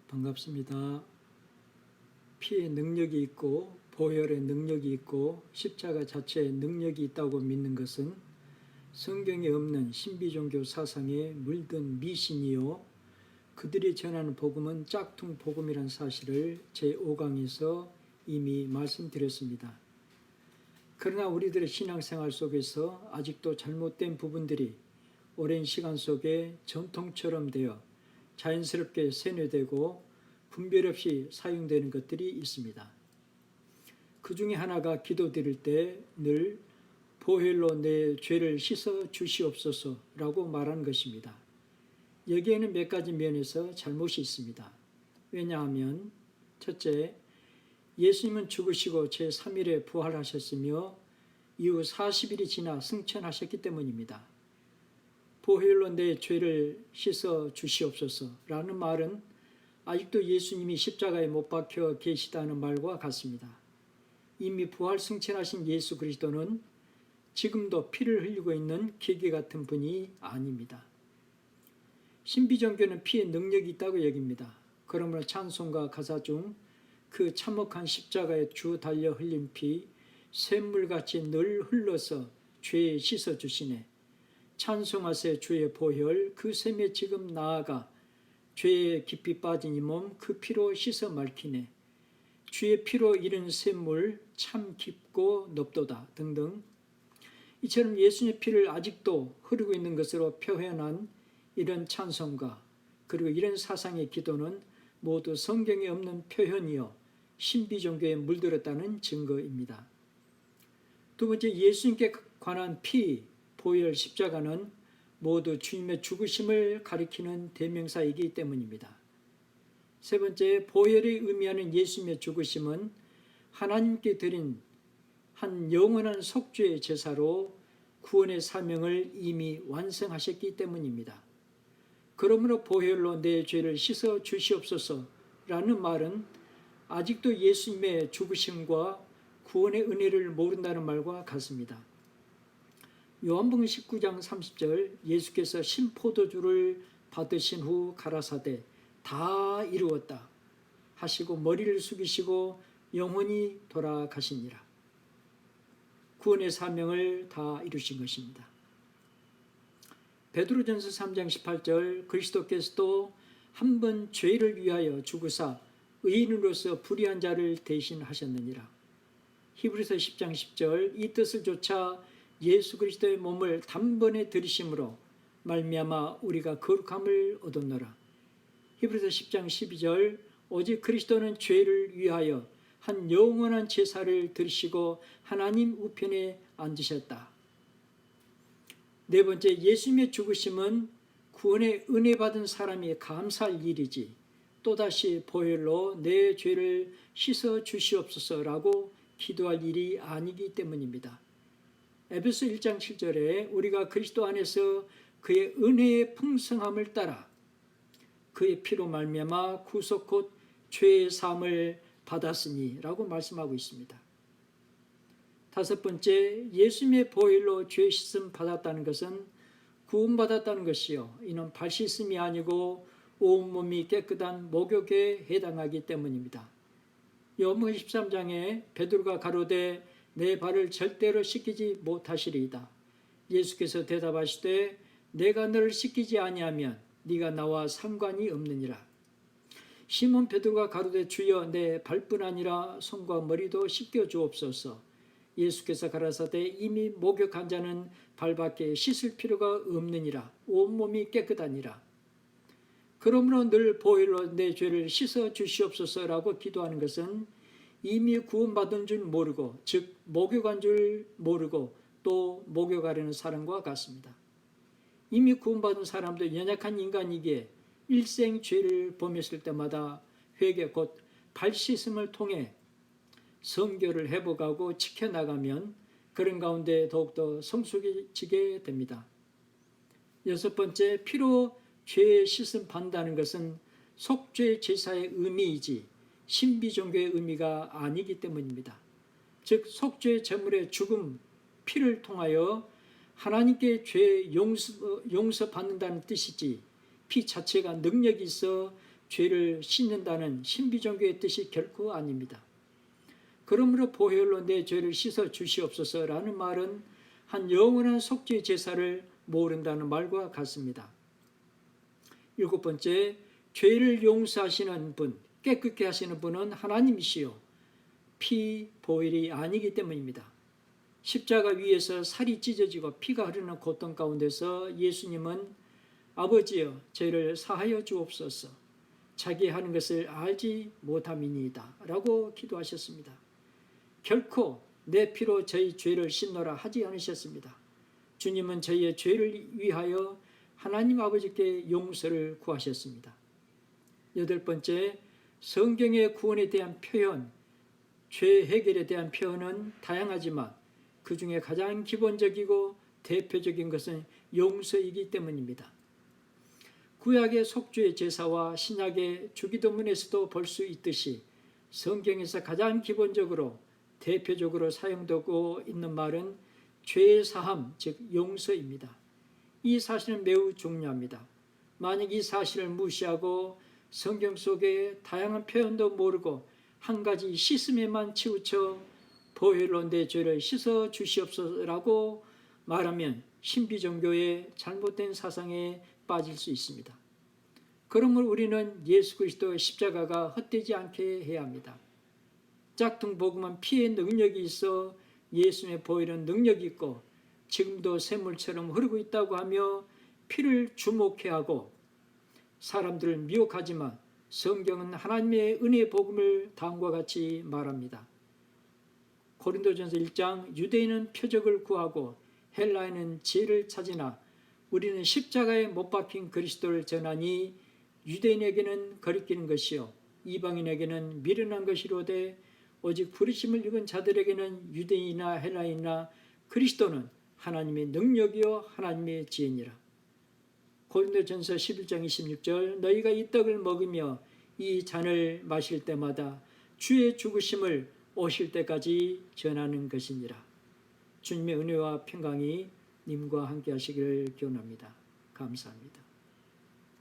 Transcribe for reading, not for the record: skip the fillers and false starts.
반갑습니다. 피의 능력이 있고 보혈의 능력이 있고 십자가 자체의 능력이 있다고 믿는 것은 성경에 없는 신비종교 사상에 물든 미신이요 그들이 전하는 복음은 짝퉁 복음이라는 사실을 제5강에서 이미 말씀드렸습니다. 그러나 우리들의 신앙생활 속에서 아직도 잘못된 부분들이 오랜 시간 속에 전통처럼 되어 자연스럽게 세뇌되고 분별 없이 사용되는 것들이 있습니다. 그 중에 하나가 기도드릴 때 늘 보혈로 내 죄를 씻어 주시옵소서라고 말하는 것입니다. 여기에는 몇 가지 면에서 잘못이 있습니다. 왜냐하면 첫째, 예수님은 죽으시고 제3일에 부활하셨으며 이후 40일이 지나 승천하셨기 때문입니다. 보혈로 내 죄를 씻어 주시옵소서라는 말은 아직도 예수님이 십자가에 못 박혀 계시다는 말과 같습니다. 이미 부활 승천하신 예수 그리스도는 지금도 피를 흘리고 있는 기계 같은 분이 아닙니다. 신비종교는 피의 능력이 있다고 여깁니다. 그러므로 찬송가 가사 중 그 참혹한 십자가에 주 달려 흘린 피 샘물같이 늘 흘러서 죄에 씻어주시네. 찬송하세 주의 보혈 그 샘에 지금 나아가 죄에 깊이 빠진 이 몸 그 피로 씻어 맑히네. 주의 피로 이른 샘물 참 깊고 넓도다 등등. 이처럼 예수님의 피를 아직도 흐르고 있는 것으로 표현한 이런 찬송가 그리고 이런 사상의 기도는 모두 성경에 없는 표현이요 신비종교에 물들었다는 증거입니다. 두 번째, 예수님께 관한 피, 보혈, 십자가는 모두 주님의 죽으심을 가리키는 대명사이기 때문입니다. 세 번째, 보혈이 의미하는 예수님의 죽으심은 하나님께 드린 한 영원한 속죄의 제사로 구원의 사명을 이미 완성하셨기 때문입니다. 그러므로 보혈로 내 죄를 씻어 주시옵소서라는 말은 아직도 예수님의 죽으심과 구원의 은혜를 모른다는 말과 같습니다. 요한복음 19장 30절 예수께서 신포도주를 받으신 후 가라사대 다 이루었다 하시고 머리를 숙이시고 영원히 돌아가시니라. 구원의 사명을 다 이루신 것입니다. 베드로전서 3장 18절 그리스도께서도 한 번 죄를 위하여 죽으사 의인으로서 불의한 자를 대신하셨느니라. 히브리서 10장 10절 이 뜻을 좇아 예수 그리스도의 몸을 단번에 들이심으로 말미암아 우리가 거룩함을 얻었노라. 히브리서 10장 12절 오직 그리스도는 죄를 위하여 한 영원한 제사를 드리시고 하나님 우편에 앉으셨다. 네 번째, 예수님의 죽으심은 구원의 은혜 받은 사람이 감사할 일이지 또다시 보혈로 내 죄를 씻어 주시옵소서라고 기도할 일이 아니기 때문입니다. 에베소 1장 7절에 우리가 그리스도 안에서 그의 은혜의 풍성함을 따라 그의 피로 말미암아 구속 곧 죄의 사함을 받았으니 라고 말씀하고 있습니다. 다섯 번째, 예수님의 보혈로 죄 씻음 받았다는 것은 구원받았다는 것이요 이는 발 씻음이 아니고 온몸이 깨끗한 목욕에 해당하기 때문입니다. 요한복음 13장에 베드로가 가로되 내 발을 절대로 씻기지 못하시리이다. 예수께서 대답하시되 내가 너를 씻기지 아니하면 네가 나와 상관이 없느니라. 시몬 베드로가 가로되 주여 내 발뿐 아니라 손과 머리도 씻겨 주옵소서. 예수께서 가라사대 이미 목욕한 자는 발밖에 씻을 필요가 없느니라. 온몸이 깨끗하니라. 그러므로 늘 보혈로 내 죄를 씻어 주시옵소서라고 기도하는 것은 이미 구원받은 줄 모르고 즉 목욕한 줄 모르고 또 목욕하려는 사람과 같습니다. 이미 구원받은 사람도 연약한 인간이기에 일생 죄를 범했을 때마다 회개 곧 발 씻음을 통해 성결을 회복하고 지켜나가면 그런 가운데 더욱더 성숙해지게 됩니다. 여섯 번째, 피로 죄의 씻음 받는다는 것은 속죄 제사의 의미이지 신비종교의 의미가 아니기 때문입니다. 즉 속죄 제물의 죽음, 피를 통하여 하나님께 죄 용서받는다는 뜻이지 피 자체가 능력이 있어 죄를 씻는다는 신비종교의 뜻이 결코 아닙니다. 그러므로 보혈로 내 죄를 씻어 주시옵소서라는 말은 한 영원한 속죄 제사를 모른다는 말과 같습니다. 7번째, 죄를 용서하시는 분, 깨끗게 하시는 분은 하나님이시요 피 보혈이 아니기 때문입니다. 십자가 위에서 살이 찢어지고 피가 흐르는 고통 가운데서 예수님은 아버지여 죄를 사하여 주옵소서 자기 하는 것을 알지 못함이니이다 라고 기도하셨습니다. 결코 내 피로 저희 죄를 씻노라 하지 않으셨습니다. 주님은 저희의 죄를 위하여 하나님 아버지께 용서를 구하셨습니다. 8번째, 성경의 구원에 대한 표현, 죄 해결에 대한 표현은 다양하지만 그 중에 가장 기본적이고 대표적인 것은 용서이기 때문입니다. 구약의 속죄 제사와 신약의 주기도문에서도 볼 수 있듯이 성경에서 가장 기본적으로 대표적으로 사용되고 있는 말은 죄의 사함, 즉 용서입니다. 이 사실은 매우 중요합니다. 만약 이 사실을 무시하고 성경 속의 다양한 표현도 모르고 한 가지 씻음에만 치우쳐 보혈로 내 죄를 씻어 주시옵소서라고 말하면 신비종교의 잘못된 사상에 빠질 수 있습니다. 그러므로 우리는 예수 그리스도의 십자가가 헛되지 않게 해야 합니다. 짝퉁 복음은 피의 능력이 있어 예수님의 보혈은 능력이 있고 지금도 샘물처럼 흐르고 있다고 하며 피를 주목해 하고 사람들을 미혹하지만 성경은 하나님의 은혜의 복음을 다음과 같이 말합니다. 고린도전서 1장 유대인은 표적을 구하고 헬라인은 지혜를 찾으나 우리는 십자가에 못 박힌 그리스도를 전하니 유대인에게는 거리끼는 것이요 이방인에게는 미련한 것이로되 오직 부르심을 입은 자들에게는 유대인이나 헬라인이나 그리스도는 하나님의 능력이요 하나님의 지혜니라. 고린도전서 11장 26절 너희가 이 떡을 먹으며 이 잔을 마실 때마다 주의 죽으심을 오실 때까지 전하는 것이니라. 주님의 은혜와 평강이 님과 함께 하시기를 기원합니다. 감사합니다.